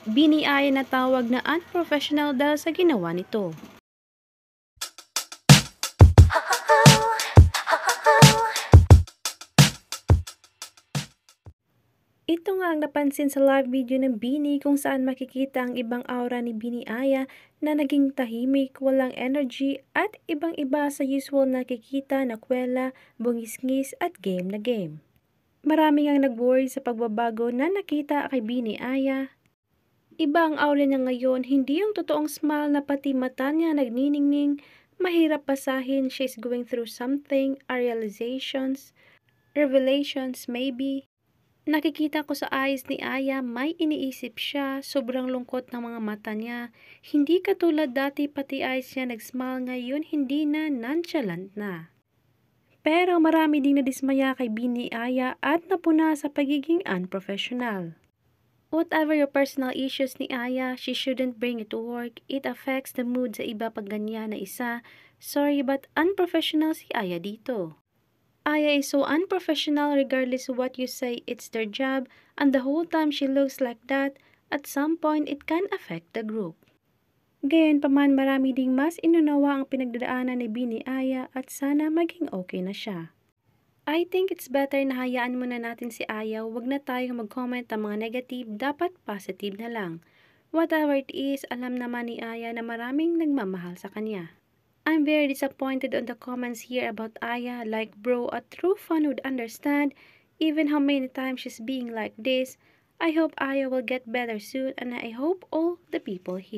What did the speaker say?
Bini ay natawag na unprofessional dahil sa ginawa nito. Ito nga ang napansin sa live video ng Bini kung saan makikita ang ibang aura ni Bini Aya na naging tahimik, walang energy at ibang-iba sa usual na nakikita na kwela, bungis-ngis at game na game. Marami ngang nag-worry sa pagbabago na nakita kay Bini Aya. Iba ang aura niya ngayon, hindi yung totoong smile na pati mata niya nagniningning, mahirap basahin, she's going through something, revelations maybe. Nakikita ko sa eyes ni Aya, may iniisip siya, sobrang lungkot ng mga mata niya. Hindi katulad dati pati eyes niya nag-smile, ngayon hindi na, nonchalant na. Pero marami ding nadismaya kay Bini Aya at napuna sa pagiging unprofessional. Whatever your personal issues ni Aya, she shouldn't bring it to work. It affects the mood sa iba pag ganyan na isa. Sorry but unprofessional si Aya dito. Aya is so unprofessional regardless of what you say, it's their job, and the whole time she looks like that, at some point it can affect the group. Gayunpaman marami ding mas inunawa ang pinagdadaanan ni Bini Aya at sana maging okay na siya. I think it's better na hayaan muna natin si Aya, wag na tayong mag-comment ng mga negative, dapat positive na lang. Whatever it is, alam naman ni Aya na maraming nagmamahal sa kanya. I'm very disappointed on the comments here about Aya, like bro, a true fan would understand even how many times she's being like this. I hope Aya will get better soon and I hope all the people here